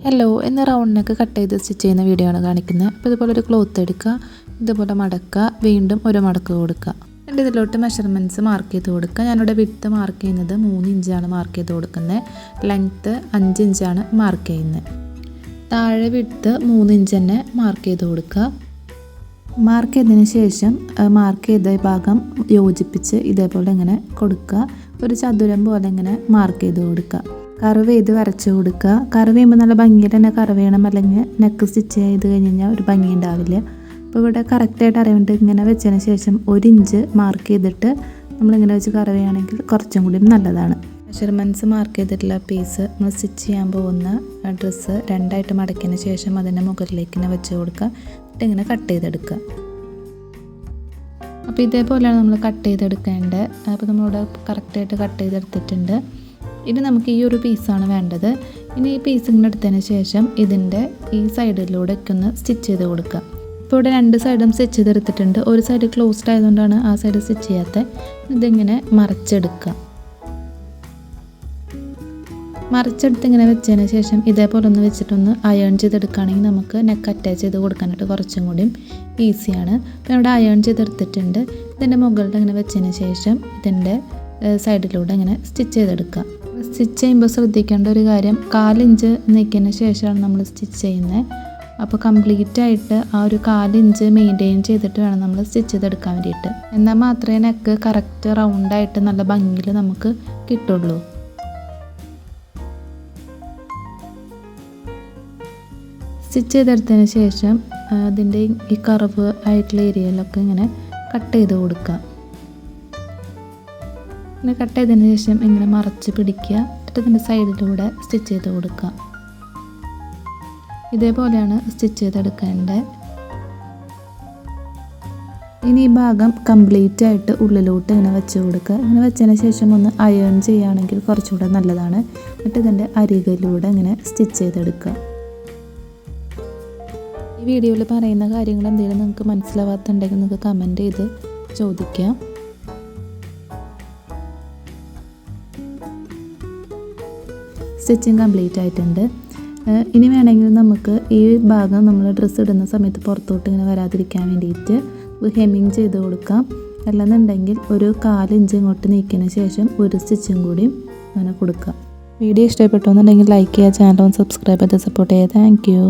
Yellow എന്ന റൗണ്ടിനൊക്കെ cut ചെയ്ത് stitch ചെയ്യുന്ന വീഡിയോ ആണ് കാണിക്കുന്നത്. അപ്പോൾ ഇതുപോലെ ഒരു ക്ലോത്ത് എടുക്കുക, ഇതുപോലെ മടക്കുക, വീണ്ടും ഒരു മടക്ക് കൊടുക്കുക. എന്നിട്ട് ഇതിലോട്ട് മെഷർമെൻറ്റ്സ് മാർക്ക് ചെയ്ത് കൊടുക്കുക. ഞാനിവിടെ വിഡ്ത്ത് മാർക്ക് ചെയ്യുന്നത് 3 ഇഞ്ചാണ് മാർക്ക് ചെയ്ത് കൊടുക്കുന്നത്. ലെങ്ത്ത് 5 ഇഞ്ചാണ് മാർക്ക് ചെയ്യുന്നത്. താഴെ വിഡ്ത്ത് 3 ഇഞ്ച് തന്നെ മാർക്ക് ചെയ്ത് കൊടുക്കുക. മാർക്ക് ചെയ്തതിന് ശേഷം മാർക്ക് ചെയ്ത ഭാഗം യോജിപ്പിച്ച് ഇതേപോലെ ഇങ്ങനെ കൊടുക്കുക. ഒരു ചതുരം പോലെ ഇങ്ങനെ മാർക്ക് ചെയ്ത് കൊടുക്കുക. കർവ് ചെയ്ത് വരച്ച് കൊടുക്കുക. കർവ് ചെയ്യുമ്പോൾ നല്ല ഭംഗിയിൽ തന്നെ കർവ് ചെയ്യണം, അല്ലെങ്കിൽ നെക്ക് സ്റ്റിച്ച് ചെയ്ത് കഴിഞ്ഞ് കഴിഞ്ഞാൽ ഒരു ഭംഗി ഉണ്ടാവില്ല. അപ്പോൾ ഇവിടെ കറക്റ്റായിട്ട് അറിയേണ്ടത് ഇങ്ങനെ വെച്ചതിന് ശേഷം 1 ഇഞ്ച് മാർക്ക് ചെയ്തിട്ട് നമ്മളിങ്ങനെ വെച്ച് കർവ് ചെയ്യുകയാണെങ്കിൽ കുറച്ചും കൂടി നല്ലതാണ്. മെഷർമെൻറ്റ്സ് മാർക്ക് ചെയ്തിട്ടുള്ള പീസ് നമ്മൾ സ്റ്റിച്ച് ചെയ്യാൻ പോകുന്ന ഡ്രസ്സ് 2ആയിട്ട് മടക്കിയതിന് ശേഷം അതിൻ്റെ മുകളിലേക്ക് ഇങ്ങനെ വെച്ച് കൊടുക്കുക. എന്നിട്ട് ഇങ്ങനെ കട്ട് ചെയ്തെടുക്കുക. അപ്പോൾ ഇതേപോലെയാണ് നമ്മൾ കട്ട് ചെയ്തെടുക്കേണ്ടത്. അപ്പോൾ നമ്മളിവിടെ കറക്റ്റായിട്ട് കട്ട് ചെയ്തെടുത്തിട്ടുണ്ട്. ഇനി നമുക്ക് ഈ ഒരു പീസാണ് വേണ്ടത്. ഇനി ഈ പീസ് ഇങ്ങനെ എടുത്തതിന് ശേഷം ഇതിൻ്റെ ഈ സൈഡിലൂടെ ഒക്കെ ഒന്ന് സ്റ്റിച്ച് ചെയ്ത് കൊടുക്കുക. ഇപ്പോൾ ഇവിടെ 2 സൈഡും സ്റ്റിച്ച് ചെയ്തെടുത്തിട്ടുണ്ട്. ഒരു സൈഡ് ക്ലോസ്ഡ് ആയതുകൊണ്ടാണ് ആ സൈഡ് സ്റ്റിച്ച് ചെയ്യാത്തത്. ഇതിങ്ങനെ മറിച്ചെടുക്കുക. മറിച്ചെടുത്ത് ഇങ്ങനെ വെച്ചതിന് ശേഷം ഇതേപോലെ ഒന്ന് വെച്ചിട്ടൊന്ന് അയൺ ചെയ്തെടുക്കുകയാണെങ്കിൽ നമുക്ക് നെക്ക് അറ്റാച്ച് ചെയ്ത് കൊടുക്കാനായിട്ട് കുറച്ചും കൂടിയും ഈസിയാണ്. അപ്പോൾ ഇവിടെ അയൺ ചെയ്തെടുത്തിട്ടുണ്ട്. ഇതിൻ്റെ മുകളിൽ ഇങ്ങനെ വെച്ചതിന് ശേഷം ഇതിൻ്റെ സൈഡിലൂടെ ഇങ്ങനെ സ്റ്റിച്ച് ചെയ്തെടുക്കുക. സ്റ്റിച്ച് ചെയ്യുമ്പോൾ ശ്രദ്ധിക്കേണ്ട ഒരു കാര്യം, 4 ഇഞ്ച് നീക്കിയതിന് ശേഷമാണ് നമ്മൾ സ്റ്റിച്ച് ചെയ്യുന്നത്. അപ്പോൾ കംപ്ലീറ്റ് ആയിട്ട് ആ ഒരു 4 ഇഞ്ച് മെയിൻറ്റെയിൻ ചെയ്തിട്ട് വേണം നമ്മൾ സ്റ്റിച്ച് ചെയ്തെടുക്കാൻ വേണ്ടിയിട്ട്. എന്നാൽ മാത്രമേ നെക്ക് കറക്റ്റ് റൗണ്ടായിട്ട് നല്ല ഭംഗിയിൽ നമുക്ക് കിട്ടുള്ളൂ. സ്റ്റിച്ച് ചെയ്തെടുത്തതിന് ശേഷം അതിൻ്റെ ഈ കർവ് ആയിട്ടുള്ള ഏരിയയിലൊക്കെ ഇങ്ങനെ കട്ട് ചെയ്ത് കൊടുക്കുക. ഇങ്ങനെ കട്ട് ചെയ്തതിന് ശേഷം ഇങ്ങനെ മറച്ച് പിടിക്കുക. എന്നിട്ട് ഇതിൻ്റെ സൈഡിലൂടെ സ്റ്റിച്ച് ചെയ്ത് കൊടുക്കുക. ഇതേപോലെയാണ് സ്റ്റിച്ച് ചെയ്തെടുക്കേണ്ടത്. ഇനി ഈ ഭാഗം കംപ്ലീറ്റ് ആയിട്ട് ഉള്ളിലോട്ട് ഇങ്ങനെ വെച്ച് കൊടുക്കുക. ഇങ്ങനെ വെച്ചതിന് ശേഷം ഒന്ന് അയൺ ചെയ്യുകയാണെങ്കിൽ കുറച്ചുകൂടെ നല്ലതാണ്. എന്നിട്ട് ഇതിൻ്റെ അരികിലൂടെ ഇങ്ങനെ സ്റ്റിച്ച് ചെയ്തെടുക്കുക. ഈ വീഡിയോയിൽ പറയുന്ന കാര്യങ്ങൾ എന്തെങ്കിലും നിങ്ങൾക്ക് മനസ്സിലാവാത്തുണ്ടെങ്കിൽ നിങ്ങൾക്ക് കമൻറ്റ് ചെയ്ത് ചോദിക്കാം. സ്റ്റിച്ചിങ് കംപ്ലീറ്റ് ആയിട്ടുണ്ട്. ഇനി വേണമെങ്കിൽ നമുക്ക് ഈ ഭാഗം നമ്മൾ ഡ്രസ്സ് ഇടുന്ന സമയത്ത് പുറത്തോട്ട് ഇങ്ങനെ വരാതിരിക്കാൻ വേണ്ടിയിട്ട് ഹെമ്മിങ് ചെയ്ത് കൊടുക്കാം. അല്ലെന്നുണ്ടെങ്കിൽ ഒരു 4 ഇഞ്ച് ഇങ്ങോട്ട് നീക്കിയതിന് ശേഷം ഒരു സ്റ്റിച്ചും കൂടി അങ്ങനെ കൊടുക്കുക. വീഡിയോ ഇഷ്ടപ്പെട്ടു എന്നുണ്ടെങ്കിൽ ലൈക്ക് ചെയ്യുക, ചാനൽ സബ്സ്ക്രൈബ് ചെയ്ത് സപ്പോർട്ട് ചെയ്യുക. Thank you.